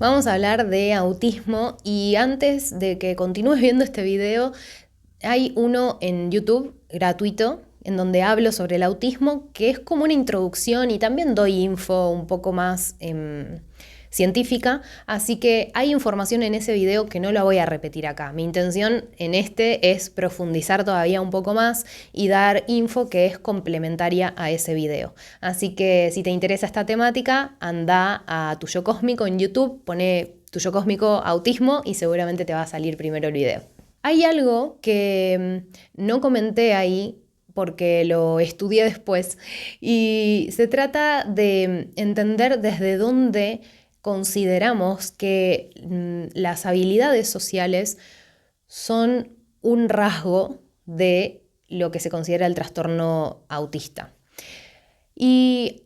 Vamos a hablar de autismo y antes de que continúes viendo este video, hay uno en YouTube gratuito en donde hablo sobre el autismo, que es como una introducción y también doy info un poco más científica, así que hay información en ese video que no la voy a repetir acá. Mi intención en este es profundizar todavía un poco más y dar info que es complementaria a ese video. Así que si te interesa esta temática, anda a Tu Yo Cósmico en YouTube, pone Tu Yo Cósmico Autismo y seguramente te va a salir primero el video. Hay algo que no comenté ahí porque lo estudié después y se trata de entender desde dónde consideramos que las habilidades sociales son un rasgo de lo que se considera el trastorno autista. Y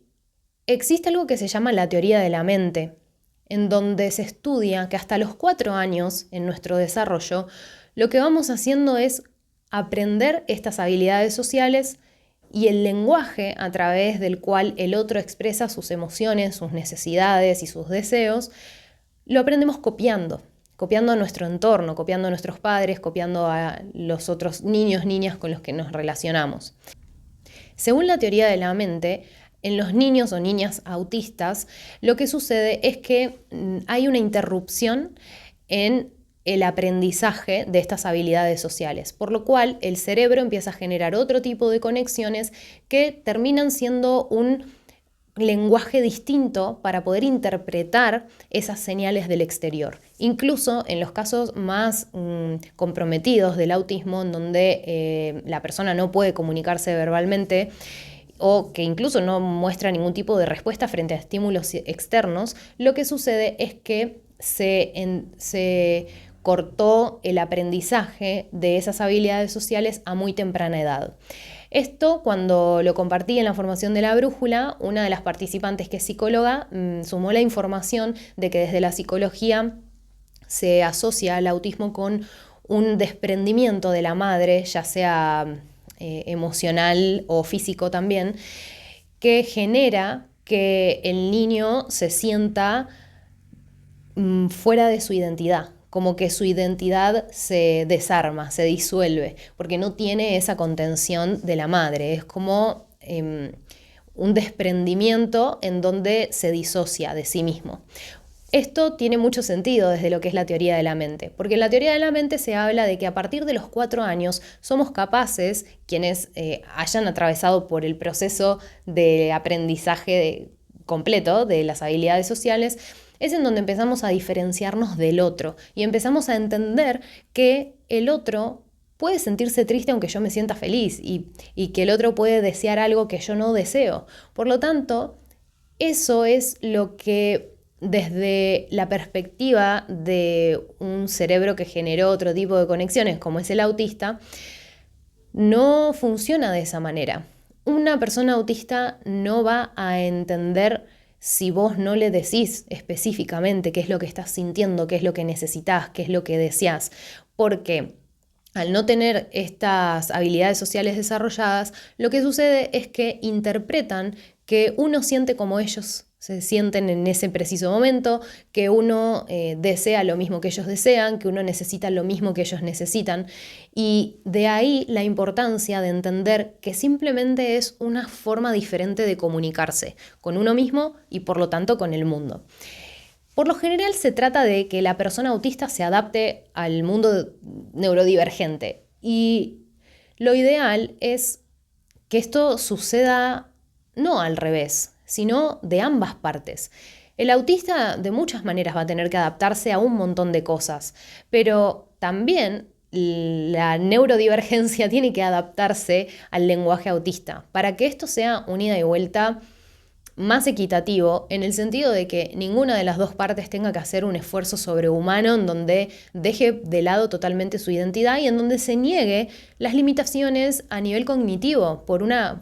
existe algo que se llama la teoría de la mente, en donde se estudia que hasta los 4 años en nuestro desarrollo lo que vamos haciendo es aprender estas habilidades sociales y el lenguaje a través del cual el otro expresa sus emociones, sus necesidades y sus deseos, lo aprendemos copiando a nuestro entorno, copiando a nuestros padres, copiando a los otros niños, niñas con los que nos relacionamos. Según la teoría de la mente, en los niños o niñas autistas, lo que sucede es que hay una interrupción en el aprendizaje de estas habilidades sociales, por lo cual el cerebro empieza a generar otro tipo de conexiones que terminan siendo un lenguaje distinto para poder interpretar esas señales del exterior. Incluso en los casos más comprometidos del autismo, en donde la persona no puede comunicarse verbalmente, o que incluso no muestra ningún tipo de respuesta frente a estímulos externos, lo que sucede es que se cortó el aprendizaje de esas habilidades sociales a muy temprana edad. Esto, cuando lo compartí en la formación de la brújula, una de las participantes que es psicóloga sumó la información de que desde la psicología se asocia al autismo con un desprendimiento de la madre, ya sea emocional o físico también, que genera que el niño se sienta fuera de su identidad, como que su identidad se desarma, se disuelve, porque no tiene esa contención de la madre. Es como un desprendimiento en donde se disocia de sí mismo. Esto tiene mucho sentido desde lo que es la teoría de la mente, porque en la teoría de la mente se habla de que a partir de los 4 años somos capaces, quienes hayan atravesado por el proceso de aprendizaje completo de las habilidades sociales, es en donde empezamos a diferenciarnos del otro y empezamos a entender que el otro puede sentirse triste aunque yo me sienta feliz y que el otro puede desear algo que yo no deseo. Por lo tanto, eso es lo que desde la perspectiva de un cerebro que generó otro tipo de conexiones, como es el autista, no funciona de esa manera. Una persona autista no va a entender si vos no le decís específicamente qué es lo que estás sintiendo, qué es lo que necesitas, qué es lo que deseás, porque al no tener estas habilidades sociales desarrolladas, lo que sucede es que interpretan que uno siente como ellos se sienten en ese preciso momento, que uno desea lo mismo que ellos desean, que uno necesita lo mismo que ellos necesitan. Y de ahí la importancia de entender que simplemente es una forma diferente de comunicarse con uno mismo y por lo tanto con el mundo. Por lo general se trata de que la persona autista se adapte al mundo neurodivergente y lo ideal es que esto suceda no al revés, sino de ambas partes. El autista de muchas maneras va a tener que adaptarse a un montón de cosas, pero también la neurodivergencia tiene que adaptarse al lenguaje autista para que esto sea un ida y vuelta más equitativo, en el sentido de que ninguna de las dos partes tenga que hacer un esfuerzo sobrehumano en donde deje de lado totalmente su identidad y en donde se niegue las limitaciones a nivel cognitivo por una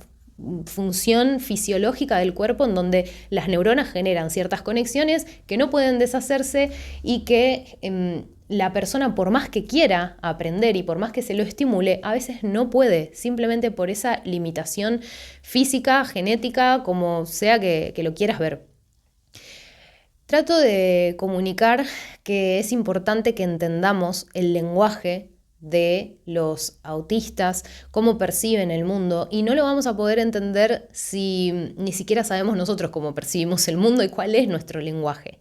función fisiológica del cuerpo en donde las neuronas generan ciertas conexiones que no pueden deshacerse y que la persona, por más que quiera aprender y por más que se lo estimule, a veces no puede, simplemente por esa limitación física, genética, como sea que lo quieras ver. Trato de comunicar que es importante que entendamos el lenguaje de los autistas, cómo perciben el mundo, y no lo vamos a poder entender si ni siquiera sabemos nosotros cómo percibimos el mundo y cuál es nuestro lenguaje.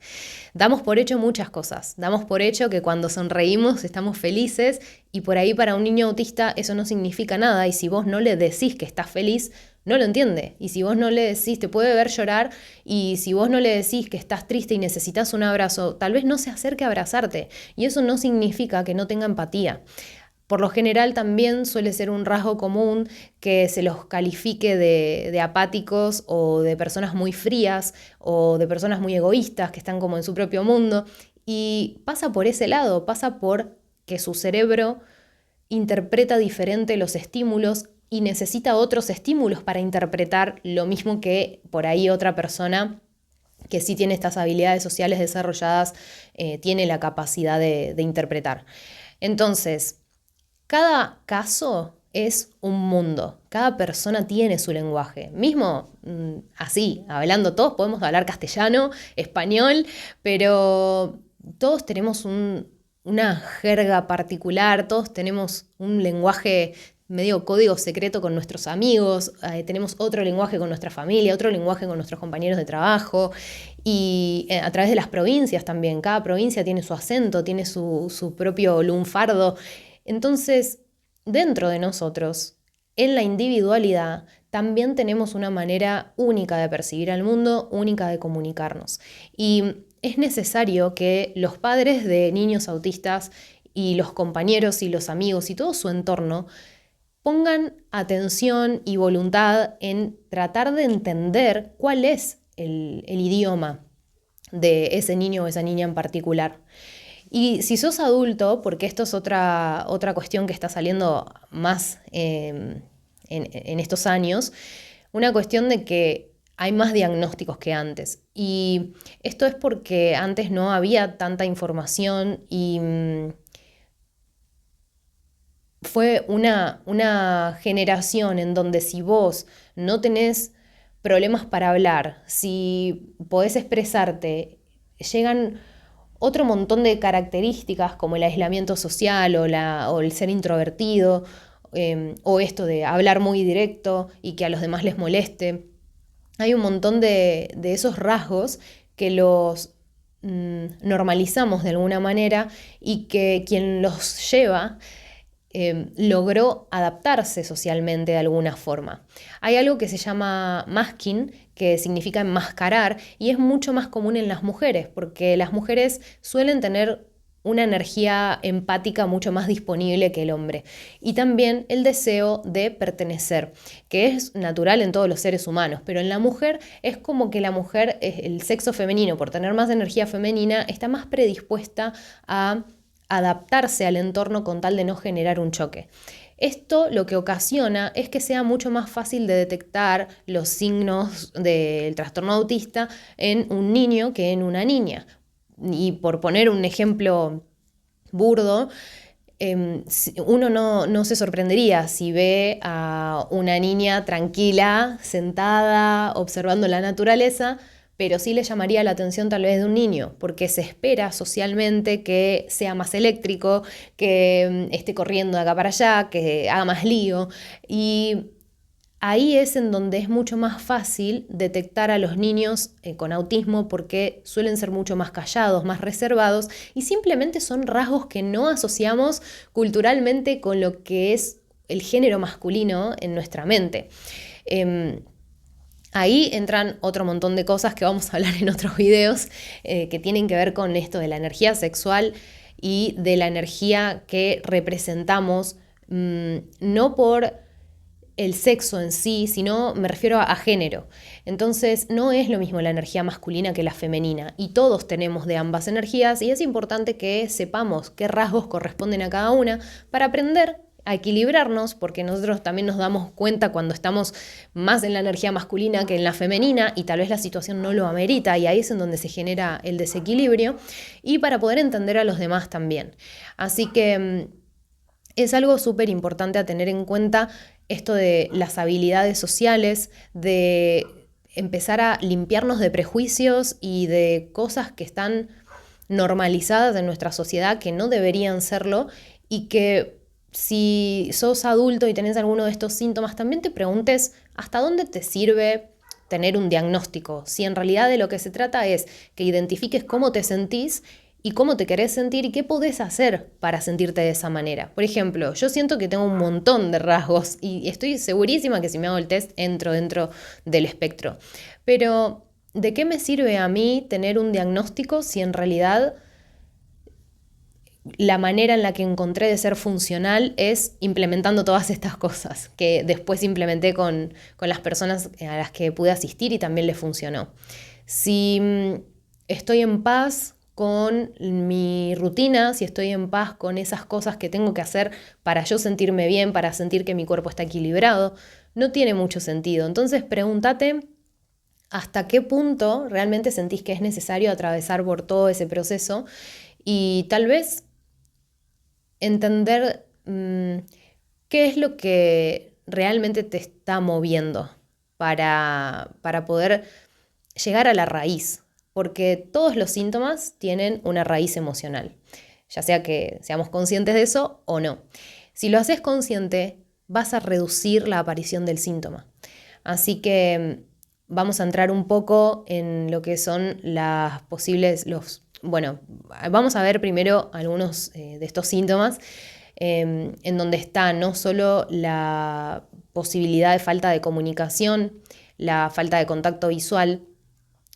Damos por hecho muchas cosas, damos por hecho que cuando sonreímos estamos felices y por ahí para un niño autista eso no significa nada, y si vos no le decís que estás feliz, no lo entiende. Y si vos no le decís, te puede ver llorar, y si vos no le decís que estás triste y necesitas un abrazo, tal vez no se acerque a abrazarte. Y eso no significa que no tenga empatía. Por lo general también suele ser un rasgo común que se los califique de apáticos o de personas muy frías o de personas muy egoístas que están como en su propio mundo. Y pasa por ese lado, pasa por que su cerebro interpreta diferente los estímulos y necesita otros estímulos para interpretar lo mismo que por ahí otra persona que sí tiene estas habilidades sociales desarrolladas, tiene la capacidad de interpretar. Entonces, cada caso es un mundo, cada persona tiene su lenguaje. Mismo así, hablando todos, podemos hablar castellano, español, pero todos tenemos una jerga particular, todos tenemos un lenguaje medio código secreto con nuestros amigos, tenemos otro lenguaje con nuestra familia, otro lenguaje con nuestros compañeros de trabajo, y a través de las provincias también. Cada provincia tiene su acento, tiene su propio lunfardo. Entonces, dentro de nosotros, en la individualidad, también tenemos una manera única de percibir al mundo, única de comunicarnos. Y es necesario que los padres de niños autistas y los compañeros y los amigos y todo su entorno pongan atención y voluntad en tratar de entender cuál es el idioma de ese niño o esa niña en particular. Y si sos adulto, porque esto es otra cuestión que está saliendo más en estos años, una cuestión de que hay más diagnósticos que antes. Y esto es porque antes no había tanta información y fue una generación en donde si vos no tenés problemas para hablar, si podés expresarte, llegan otro montón de características como el aislamiento social o el ser introvertido, o esto de hablar muy directo y que a los demás les moleste. Hay un montón de esos rasgos que los normalizamos de alguna manera y que quien los lleva logró adaptarse socialmente de alguna forma. Hay algo que se llama masking, que significa enmascarar, y es mucho más común en las mujeres, porque las mujeres suelen tener una energía empática mucho más disponible que el hombre. Y también el deseo de pertenecer, que es natural en todos los seres humanos, pero en la mujer es como que la mujer, el sexo femenino, por tener más energía femenina, está más predispuesta a adaptarse al entorno con tal de no generar un choque. Esto lo que ocasiona es que sea mucho más fácil de detectar los signos del trastorno autista en un niño que en una niña. Y por poner un ejemplo burdo, uno no se sorprendería si ve a una niña tranquila, sentada, observando la naturaleza, pero sí le llamaría la atención tal vez de un niño, porque se espera socialmente que sea más eléctrico, que esté corriendo de acá para allá, que haga más lío. Y ahí es en donde es mucho más fácil detectar a los niños con autismo, porque suelen ser mucho más callados, más reservados, y simplemente son rasgos que no asociamos culturalmente con lo que es el género masculino en nuestra mente. Ahí entran otro montón de cosas que vamos a hablar en otros videos, que tienen que ver con esto de la energía sexual y de la energía que representamos, no por el sexo en sí, sino me refiero a género. Entonces no es lo mismo la energía masculina que la femenina, y todos tenemos de ambas energías, y es importante que sepamos qué rasgos corresponden a cada una para aprender a equilibrarnos, porque nosotros también nos damos cuenta cuando estamos más en la energía masculina que en la femenina, y tal vez la situación no lo amerita, y ahí es en donde se genera el desequilibrio, y para poder entender a los demás también. Así que es algo súper importante a tener en cuenta, esto de las habilidades sociales, de empezar a limpiarnos de prejuicios y de cosas que están normalizadas en nuestra sociedad que no deberían serlo, y que si sos adulto y tenés alguno de estos síntomas, también te preguntes hasta dónde te sirve tener un diagnóstico, si en realidad de lo que se trata es que identifiques cómo te sentís y cómo te querés sentir y qué podés hacer para sentirte de esa manera. Por ejemplo, yo siento que tengo un montón de rasgos y estoy segurísima que si me hago el test entro dentro del espectro. Pero, ¿de qué me sirve a mí tener un diagnóstico si en realidad la manera en la que encontré de ser funcional es implementando todas estas cosas que después implementé con las personas a las que pude asistir y también les funcionó? Si estoy en paz con mi rutina, si estoy en paz con esas cosas que tengo que hacer para yo sentirme bien, para sentir que mi cuerpo está equilibrado, no tiene mucho sentido. Entonces pregúntate hasta qué punto realmente sentís que es necesario atravesar por todo ese proceso, y tal vez entender qué es lo que realmente te está moviendo para poder llegar a la raíz, porque todos los síntomas tienen una raíz emocional, ya sea que seamos conscientes de eso o no. Si lo haces consciente, vas a reducir la aparición del síntoma. Así que vamos a entrar un poco en lo que son las posibles, bueno, vamos a ver primero algunos de estos síntomas, en donde está no solo la posibilidad de falta de comunicación, la falta de contacto visual,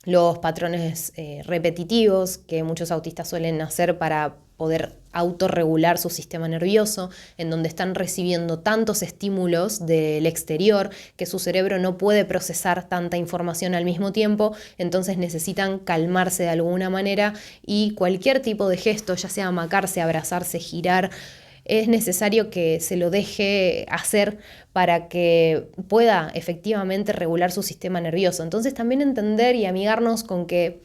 los patrones repetitivos que muchos autistas suelen hacer para poder autorregular su sistema nervioso, en donde están recibiendo tantos estímulos del exterior que su cerebro no puede procesar tanta información al mismo tiempo, entonces necesitan calmarse de alguna manera, y cualquier tipo de gesto, ya sea amacarse, abrazarse, girar, es necesario que se lo deje hacer para que pueda efectivamente regular su sistema nervioso. Entonces también entender y amigarnos con que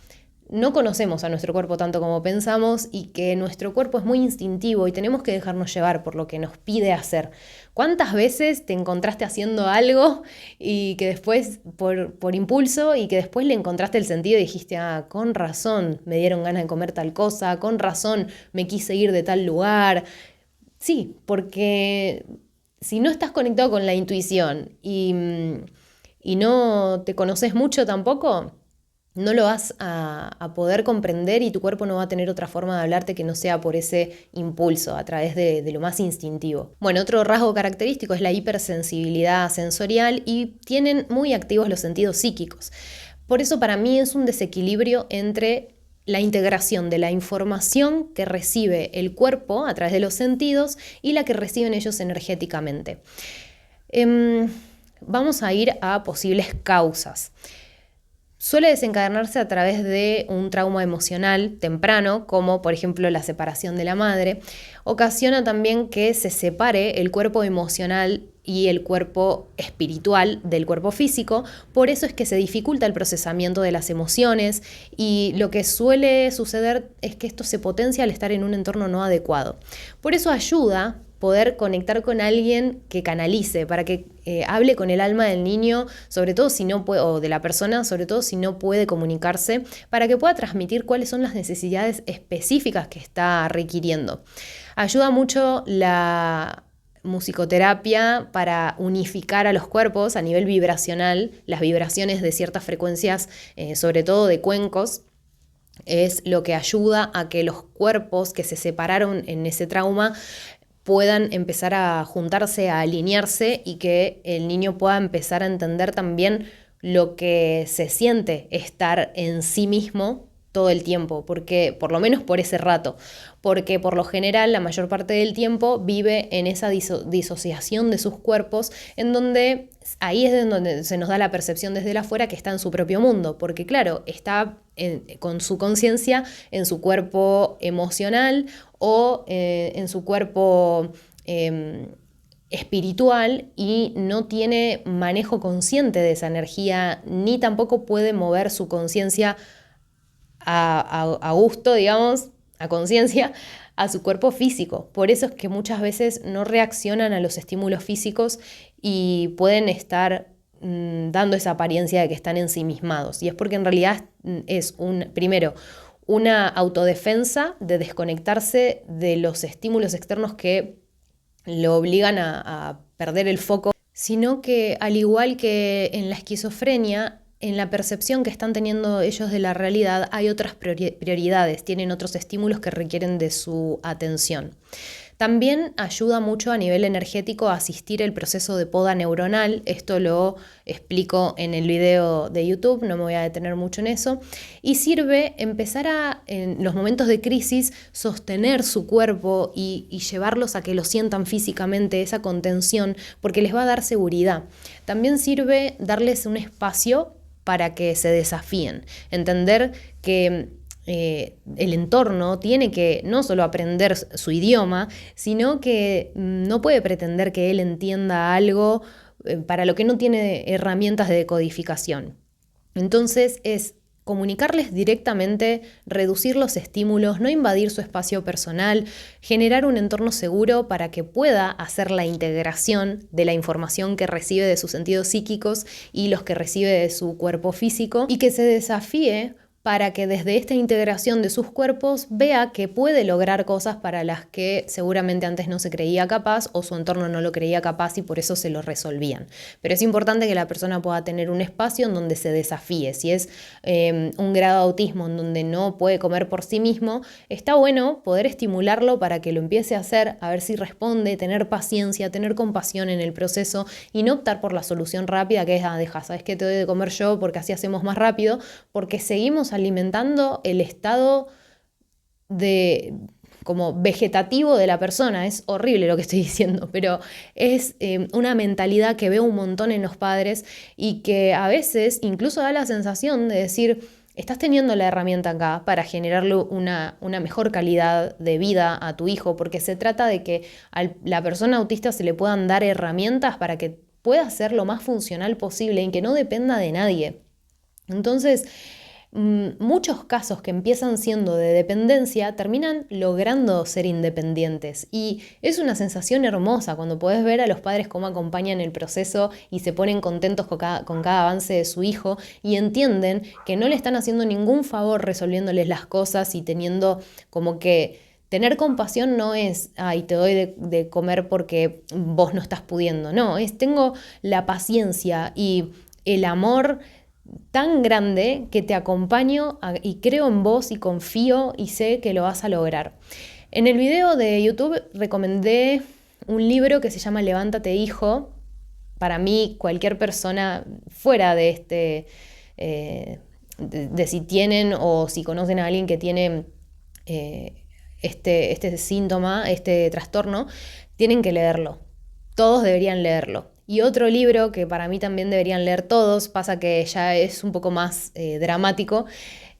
no conocemos a nuestro cuerpo tanto como pensamos, y que nuestro cuerpo es muy instintivo y tenemos que dejarnos llevar por lo que nos pide hacer. ¿Cuántas veces te encontraste haciendo algo y que después, por impulso, y que después le encontraste el sentido y dijiste, con razón me dieron ganas de comer tal cosa, con razón me quise ir de tal lugar? Sí, porque si no estás conectado con la intuición y no te conoces mucho tampoco, no lo vas a poder comprender, y tu cuerpo no va a tener otra forma de hablarte que no sea por ese impulso, a través de lo más instintivo. Bueno, otro rasgo característico es la hipersensibilidad sensorial, y tienen muy activos los sentidos psíquicos. Por eso para mí es un desequilibrio entre la integración de la información que recibe el cuerpo a través de los sentidos y la que reciben ellos energéticamente. Vamos a ir a posibles causas. Suele desencadenarse a través de un trauma emocional temprano, como por ejemplo la separación de la madre. Ocasiona también que se separe el cuerpo emocional y el cuerpo espiritual del cuerpo físico. Por eso es que se dificulta el procesamiento de las emociones, y lo que suele suceder es que esto se potencia al estar en un entorno no adecuado. Por eso ayuda poder conectar con alguien que canalice, para que hable con el alma del niño, sobre todo si no puede, o de la persona, sobre todo si no puede comunicarse, para que pueda transmitir cuáles son las necesidades específicas que está requiriendo. Ayuda mucho la musicoterapia para unificar a los cuerpos a nivel vibracional, las vibraciones de ciertas frecuencias, sobre todo de cuencos. Es lo que ayuda a que los cuerpos que se separaron en ese trauma puedan empezar a juntarse, a alinearse, y que el niño pueda empezar a entender también lo que se siente estar en sí mismo todo el tiempo, porque por lo menos por ese rato, porque por lo general la mayor parte del tiempo vive en esa disociación de sus cuerpos, en donde ahí es donde se nos da la percepción desde afuera que está en su propio mundo, porque claro, está con su conciencia en su cuerpo emocional o en su cuerpo espiritual, y no tiene manejo consciente de esa energía, ni tampoco puede mover su conciencia a gusto, digamos, a conciencia, a su cuerpo físico. Por eso es que muchas veces no reaccionan a los estímulos físicos y pueden estar dando esa apariencia de que están ensimismados. Y es porque en realidad es primero, una autodefensa de desconectarse de los estímulos externos que lo obligan a perder el foco, sino que al igual que en la esquizofrenia, en la percepción que están teniendo ellos de la realidad hay otras prioridades, tienen otros estímulos que requieren de su atención. También ayuda mucho a nivel energético a asistir el proceso de poda neuronal. Esto lo explico en el video de YouTube, no me voy a detener mucho en eso. Y sirve empezar en los momentos de crisis, sostener su cuerpo y llevarlos a que lo sientan físicamente, esa contención, porque les va a dar seguridad. También sirve darles un espacio para que se desafíen, entender que el entorno tiene que no solo aprender su idioma, sino que no puede pretender que él entienda algo para lo que no tiene herramientas de decodificación. Entonces es comunicarles directamente, reducir los estímulos, no invadir su espacio personal, generar un entorno seguro para que pueda hacer la integración de la información que recibe de sus sentidos psíquicos y los que recibe de su cuerpo físico, y que se desafíe para que desde esta integración de sus cuerpos vea que puede lograr cosas para las que seguramente antes no se creía capaz o su entorno no lo creía capaz y por eso se lo resolvían. Pero es importante que la persona pueda tener un espacio en donde se desafíe. Si es un grado de autismo en donde no puede comer por sí mismo, está bueno poder estimularlo para que lo empiece a hacer, a ver si responde, tener paciencia, tener compasión en el proceso y no optar por la solución rápida que es, deja, ¿sabes qué? Te doy de comer yo porque así hacemos más rápido, porque seguimos alimentando el estado como vegetativo de la persona. Es horrible lo que estoy diciendo, pero es una mentalidad que veo un montón en los padres y que a veces incluso da la sensación de decir, estás teniendo la herramienta acá para generarle una mejor calidad de vida a tu hijo, porque se trata de que a la persona autista se le puedan dar herramientas para que pueda ser lo más funcional posible y que no dependa de nadie. Entonces, muchos casos que empiezan siendo de dependencia terminan logrando ser independientes y es una sensación hermosa cuando podés ver a los padres cómo acompañan el proceso y se ponen contentos con cada avance de su hijo y entienden que no le están haciendo ningún favor resolviéndoles las cosas y teniendo como que tener compasión no es, ay, te doy de comer porque vos no estás pudiendo, no, es tengo la paciencia y el amor tan grande que te acompaño y creo en vos y confío y sé que lo vas a lograr. En el video de YouTube recomendé un libro que se llama Levántate, hijo. Para mí, cualquier persona fuera de de si tienen o si conocen a alguien que tiene este síntoma, este trastorno, tienen que leerlo. Todos deberían leerlo. Y otro libro que para mí también deberían leer todos, pasa que ya es un poco más dramático,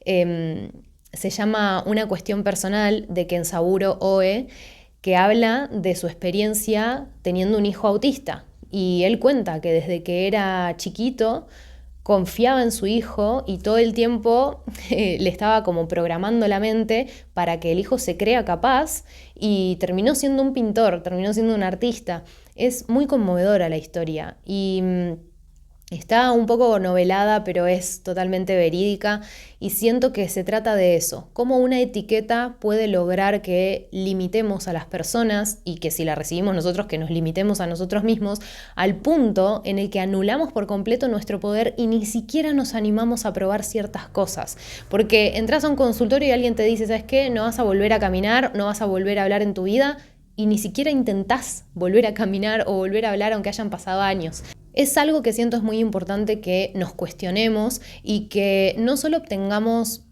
se llama Una cuestión personal de Kenzaburo Oe, que habla de su experiencia teniendo un hijo autista. Y él cuenta que desde que era chiquito confiaba en su hijo y todo el tiempo le estaba como programando la mente para que el hijo se crea capaz y terminó siendo un pintor, terminó siendo un artista. Es muy conmovedora la historia y está un poco novelada, pero es totalmente verídica y siento que se trata de eso, cómo una etiqueta puede lograr que limitemos a las personas y que si la recibimos nosotros, que nos limitemos a nosotros mismos al punto en el que anulamos por completo nuestro poder y ni siquiera nos animamos a probar ciertas cosas. Porque entras a un consultorio y alguien te dice, ¿sabes qué? No vas a volver a caminar, no vas a volver a hablar en tu vida y ni siquiera intentás volver a caminar o volver a hablar aunque hayan pasado años. Es algo que siento es muy importante que nos cuestionemos y que no solo obtengamos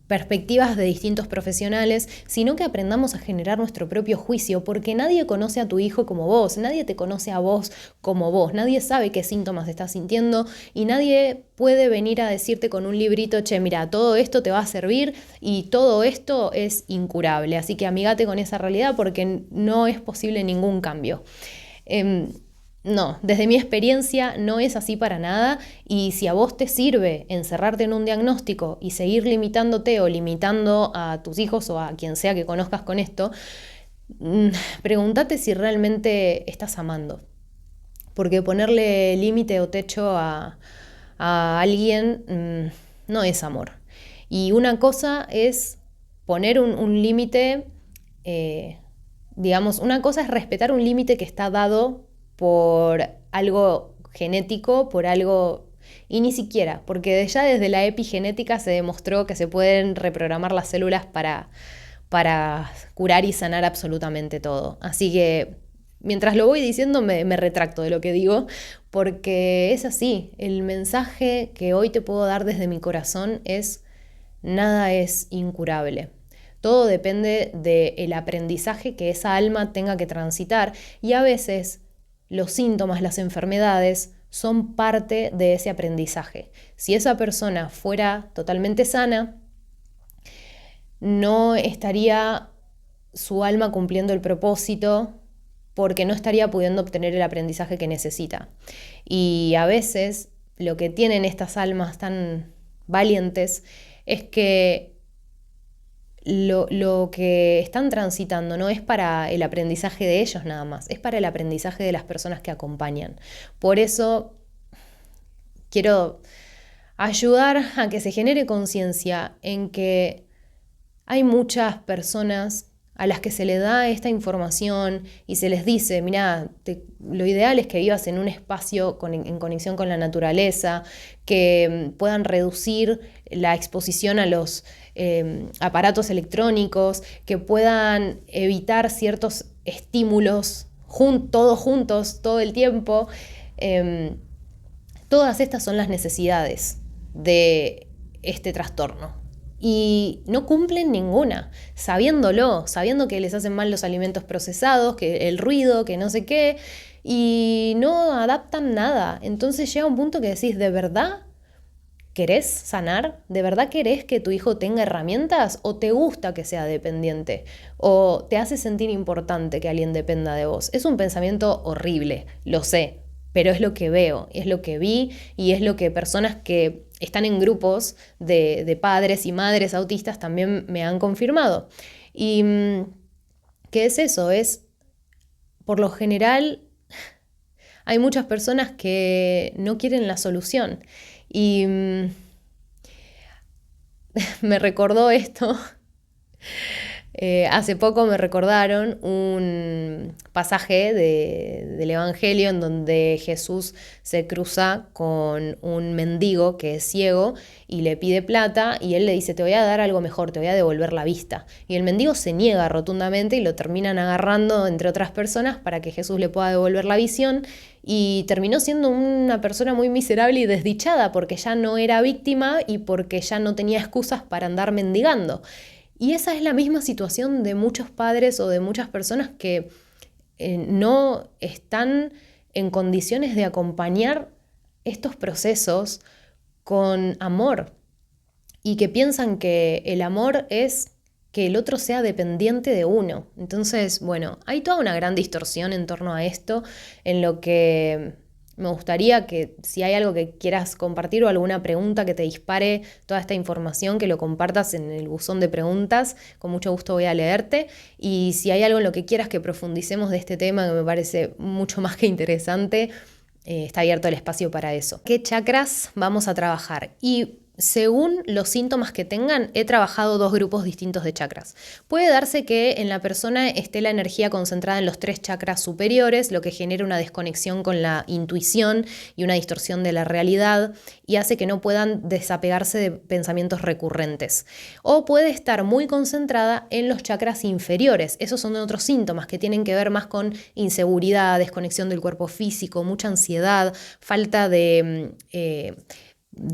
perspectivas de distintos profesionales, sino que aprendamos a generar nuestro propio juicio, porque nadie conoce a tu hijo como vos, nadie te conoce a vos como vos, nadie sabe qué síntomas estás sintiendo y nadie puede venir a decirte con un librito, che, mira, todo esto te va a servir y todo esto es incurable, así que amígate con esa realidad porque no es posible ningún cambio. No, desde mi experiencia no es así para nada y si a vos te sirve encerrarte en un diagnóstico y seguir limitándote o limitando a tus hijos o a quien sea que conozcas con esto, pregúntate si realmente estás amando. porque ponerle límite o techo a alguien no es amor. Y una cosa es poner un límite, digamos, una cosa es respetar un límite que está dado por algo genético, por algo, y ni siquiera, porque ya desde la epigenética se demostró que se pueden reprogramar las células para curar y sanar absolutamente todo. Así que mientras lo voy diciendo me retracto de lo que digo, porque es así. El mensaje que hoy te puedo dar desde mi corazón es: nada es incurable. Todo depende del aprendizaje que esa alma tenga que transitar, y a veces los síntomas, las enfermedades, son parte de ese aprendizaje. Si esa persona fuera totalmente sana, no estaría su alma cumpliendo el propósito, porque no estaría pudiendo obtener el aprendizaje que necesita. Y a veces lo que tienen estas almas tan valientes es que lo que están transitando no es para el aprendizaje de ellos nada más, es para el aprendizaje de las personas que acompañan. Por eso quiero ayudar a que se genere conciencia en que hay muchas personas a las que se le da esta información y se les dice: mirá, lo ideal es que vivas en un espacio en conexión con la naturaleza, que puedan reducir la exposición a los aparatos electrónicos, que puedan evitar ciertos estímulos todos juntos, todo el tiempo. Todas estas son las necesidades de este trastorno. Y no cumplen ninguna, sabiéndolo, sabiendo que les hacen mal los alimentos procesados, que el ruido, que no sé qué, y no adaptan nada. Entonces llega un punto que decís: ¿de verdad querés sanar? ¿De verdad querés que tu hijo tenga herramientas? ¿O te gusta que sea dependiente? ¿O te hace sentir importante que alguien dependa de vos? Es un pensamiento horrible, lo sé, pero es lo que veo, es lo que vi, y es lo que personas que están en grupos de padres y madres autistas también me han confirmado. ¿Y qué es eso? Es, por lo general, hay muchas personas que no quieren la solución. Y me recordó esto. Hace poco me recordaron un pasaje del Evangelio en donde Jesús se cruza con un mendigo que es ciego y le pide plata, y él le dice: te voy a dar algo mejor, te voy a devolver la vista. Y el mendigo se niega rotundamente y lo terminan agarrando entre otras personas para que Jesús le pueda devolver la visión, y terminó siendo una persona muy miserable y desdichada porque ya no era víctima y porque ya no tenía excusas para andar mendigando. Y esa es la misma situación de muchos padres o de muchas personas que no están en condiciones de acompañar estos procesos con amor, y que piensan que el amor es que el otro sea dependiente de uno. Entonces, bueno, hay toda una gran distorsión en torno a esto, en lo que me gustaría que, si hay algo que quieras compartir o alguna pregunta que te dispare toda esta información, que lo compartas en el buzón de preguntas. Con mucho gusto voy a leerte. Y si hay algo en lo que quieras que profundicemos de este tema, que me parece mucho más que interesante, está abierto el espacio para eso. ¿Qué chakras vamos a trabajar? Y según los síntomas que tengan, he trabajado 2 grupos distintos de chakras. Puede darse que en la persona esté la energía concentrada en los 3 chakras superiores, lo que genera una desconexión con la intuición y una distorsión de la realidad, y hace que no puedan desapegarse de pensamientos recurrentes. O puede estar muy concentrada en los chakras inferiores. Esos son otros síntomas que tienen que ver más con inseguridad, desconexión del cuerpo físico, mucha ansiedad, falta de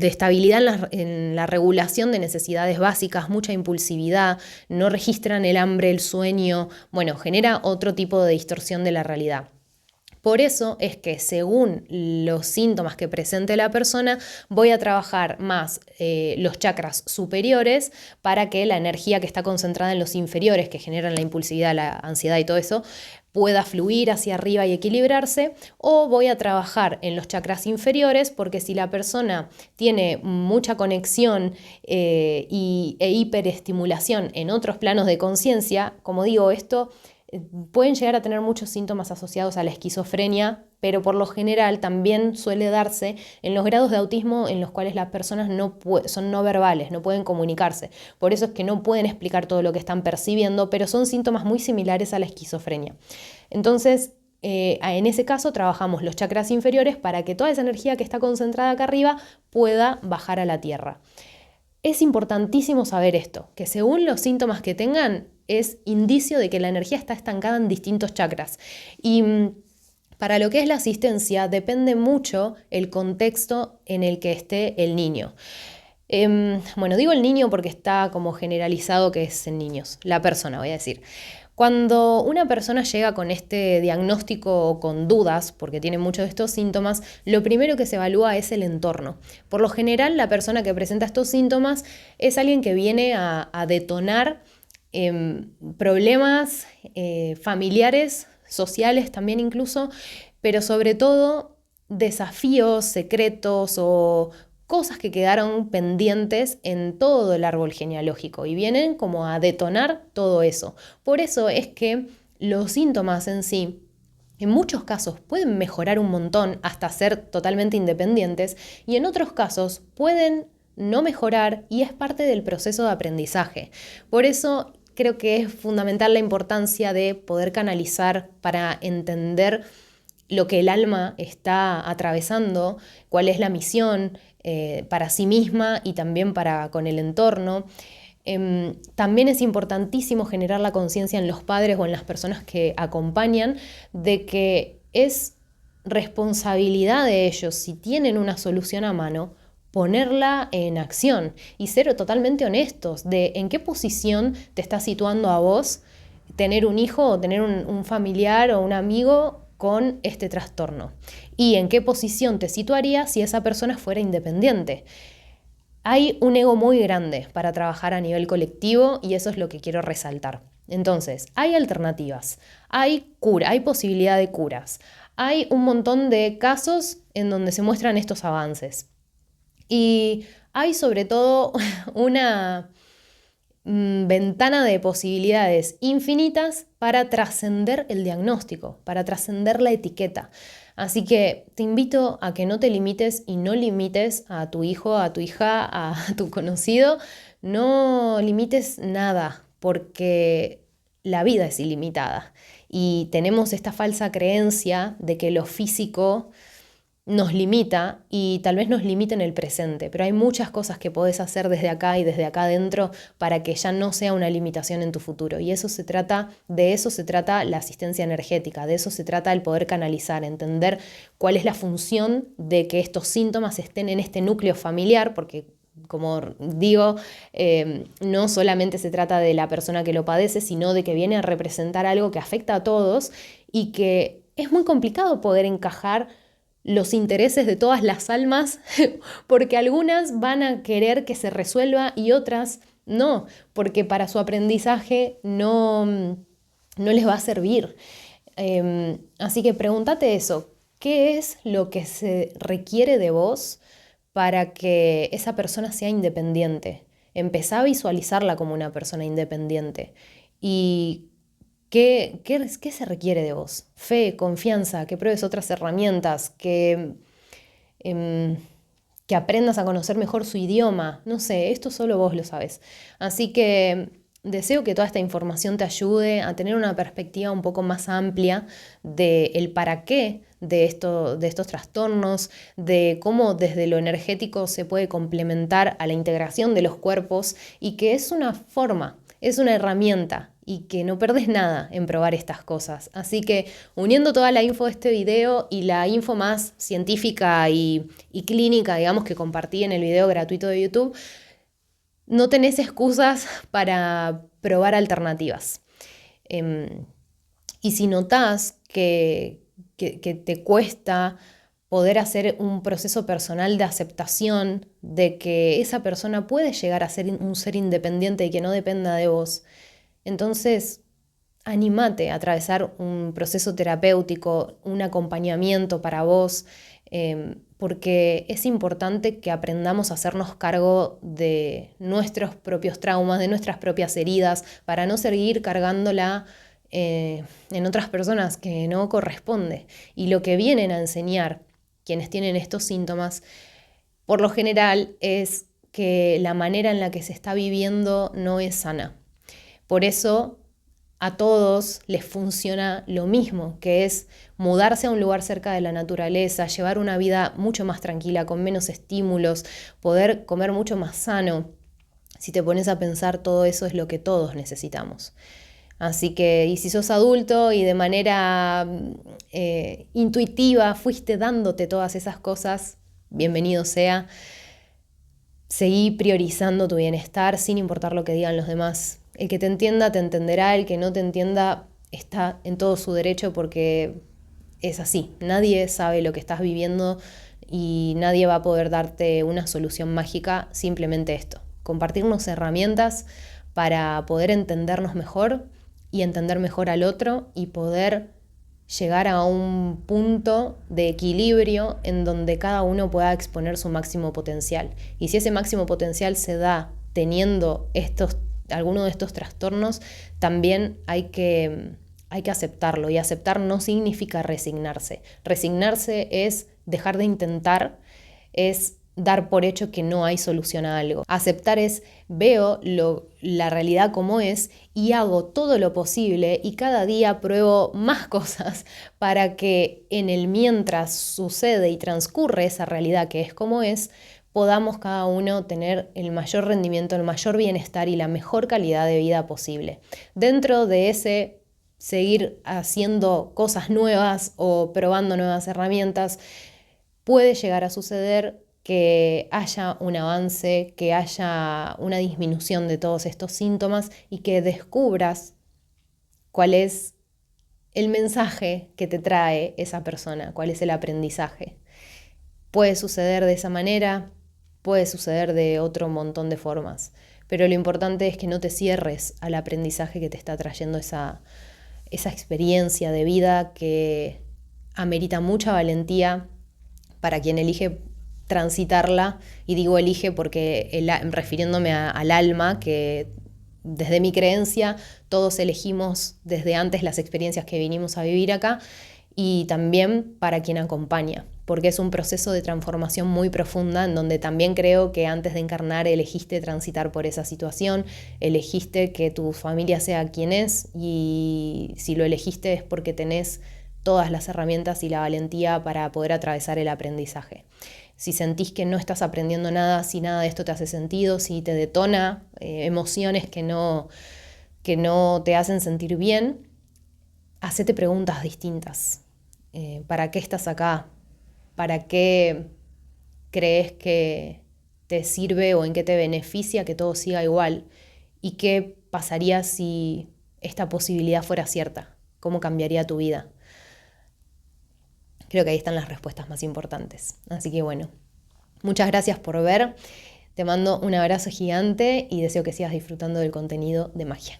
estabilidad en la regulación de necesidades básicas, mucha impulsividad, no registran el hambre, el sueño. Bueno, genera otro tipo de distorsión de la realidad. Por eso es que, según los síntomas que presente la persona, voy a trabajar más los chakras superiores, para que la energía que está concentrada en los inferiores, que generan la impulsividad, la ansiedad y todo eso, pueda fluir hacia arriba y equilibrarse. O voy a trabajar en los chakras inferiores, porque si la persona tiene mucha conexión e hiperestimulación en otros planos de conciencia, como digo, esto pueden llegar a tener muchos síntomas asociados a la esquizofrenia, pero por lo general también suele darse en los grados de autismo en los cuales las personas son no verbales, no pueden comunicarse. Por eso es que no pueden explicar todo lo que están percibiendo, pero son síntomas muy similares a la esquizofrenia. Entonces, en ese caso trabajamos los chakras inferiores para que toda esa energía que está concentrada acá arriba pueda bajar a la tierra. Es importantísimo saber esto, que según los síntomas que tengan, es indicio de que la energía está estancada en distintos chakras. Y para lo que es la asistencia, depende mucho el contexto en el que esté el niño. Bueno, digo el niño porque está como generalizado que es en niños, la persona, voy a decir. Cuando una persona llega con este diagnóstico o con dudas, porque tiene muchos de estos síntomas, lo primero que se evalúa es el entorno. Por lo general, la persona que presenta estos síntomas es alguien que viene a detonar problemas familiares, sociales también incluso, pero sobre todo desafíos secretos o cosas que quedaron pendientes en todo el árbol genealógico y vienen como a detonar todo eso. Por eso es que los síntomas en sí, en muchos casos pueden mejorar un montón hasta ser totalmente independientes y en otros casos pueden no mejorar y es parte del proceso de aprendizaje. Por eso creo que es fundamental la importancia de poder canalizar para entender lo que el alma está atravesando, cuál es la misión para sí misma y también para con el entorno. También es importantísimo generar la conciencia en los padres o en las personas que acompañan de que es responsabilidad de ellos, si tienen una solución a mano, ponerla en acción y ser totalmente honestos de en qué posición te está situando a vos tener un hijo o tener un familiar o un amigo con este trastorno y en qué posición te situaría si esa persona fuera independiente. Hay un ego muy grande para trabajar a nivel colectivo y eso es lo que quiero resaltar. Entonces, hay alternativas, hay cura, hay posibilidad de curas, hay un montón de casos en donde se muestran estos avances y hay sobre todo una ventana de posibilidades infinitas para trascender el diagnóstico, para trascender la etiqueta. Así que te invito a que no te limites y no limites a tu hijo, a tu hija, a tu conocido, no limites nada, porque la vida es ilimitada y tenemos esta falsa creencia de que lo físico nos limita y tal vez nos limita en el presente, pero hay muchas cosas que podés hacer desde acá y desde acá adentro para que ya no sea una limitación en tu futuro. Y de eso se trata la asistencia energética, de eso se trata el poder canalizar, entender cuál es la función de que estos síntomas estén en este núcleo familiar, porque como digo, no solamente se trata de la persona que lo padece, sino de que viene a representar algo que afecta a todos y que es muy complicado poder encajar los intereses de todas las almas, porque algunas van a querer que se resuelva y otras no, porque para su aprendizaje no les va a servir. Así que pregúntate eso, ¿qué es lo que se requiere de vos para que esa persona sea independiente? Empezá a visualizarla como una persona independiente y ¿qué se requiere de vos? Fe, confianza, que pruebes otras herramientas, em, que aprendas a conocer mejor su idioma. No sé, esto solo vos lo sabes. Así que deseo que toda esta información te ayude a tener una perspectiva un poco más amplia del para qué de estos trastornos, de cómo desde lo energético se puede complementar a la integración de los cuerpos y que es una forma, es una herramienta y que no perdés nada en probar estas cosas. Así que uniendo toda la info de este video y la info más científica y clínica, digamos, que compartí en el video gratuito de YouTube, no tenés excusas para probar alternativas. Y si notás que te cuesta poder hacer un proceso personal de aceptación de que esa persona puede llegar a ser un ser independiente y que no dependa de vos, entonces anímate a atravesar un proceso terapéutico, un acompañamiento para vos, porque es importante que aprendamos a hacernos cargo de nuestros propios traumas, de nuestras propias heridas, para no seguir cargándola en otras personas que no corresponde. Y lo que vienen a enseñar quienes tienen estos síntomas, por lo general, es que la manera en la que se está viviendo no es sana. Por eso a todos les funciona lo mismo, que es mudarse a un lugar cerca de la naturaleza, llevar una vida mucho más tranquila, con menos estímulos, poder comer mucho más sano. Si te pones a pensar, todo eso es lo que todos necesitamos. Así que, y si sos adulto y de manera intuitiva fuiste dándote todas esas cosas, bienvenido sea. Seguí priorizando tu bienestar sin importar lo que digan los demás. El que te entienda te entenderá, el que no te entienda está en todo su derecho porque es así. Nadie sabe lo que estás viviendo y nadie va a poder darte una solución mágica, simplemente esto. Compartirnos herramientas para poder entendernos mejor y entender mejor al otro y poder llegar a un punto de equilibrio en donde cada uno pueda exponer su máximo potencial. Y si ese máximo potencial se da teniendo alguno de estos trastornos, también hay que aceptarlo. Y aceptar no significa resignarse. Resignarse es dejar de intentar, es dar por hecho que no hay solución a algo. Aceptar es veo la realidad como es y hago todo lo posible y cada día pruebo más cosas para que en el mientras sucede y transcurre esa realidad que es como es, podamos cada uno tener el mayor rendimiento, el mayor bienestar y la mejor calidad de vida posible. Dentro de ese seguir haciendo cosas nuevas o probando nuevas herramientas, puede llegar a suceder que haya un avance, que haya una disminución de todos estos síntomas y que descubras cuál es el mensaje que te trae esa persona, cuál es el aprendizaje. Puede suceder de esa manera, puede suceder de otro montón de formas, pero lo importante es que no te cierres al aprendizaje que te está trayendo esa experiencia de vida que amerita mucha valentía para quien elige transitarla, y digo elige porque refiriéndome al alma, que desde mi creencia todos elegimos desde antes las experiencias que vinimos a vivir acá, y también para quien acompaña, porque es un proceso de transformación muy profunda en donde también creo que antes de encarnar elegiste transitar por esa situación, elegiste que tu familia sea quien es, y si lo elegiste es porque tenés todas las herramientas y la valentía para poder atravesar el aprendizaje. Si sentís que no estás aprendiendo nada, si nada de esto te hace sentido, si te detona emociones que no te hacen sentir bien, hacete preguntas distintas. ¿Para qué estás acá? ¿Para qué crees que te sirve o en qué te beneficia que todo siga igual? ¿Y qué pasaría si esta posibilidad fuera cierta? ¿Cómo cambiaría tu vida? Creo que ahí están las respuestas más importantes. Así que bueno, muchas gracias por ver. Te mando un abrazo gigante y deseo que sigas disfrutando del contenido de Magia.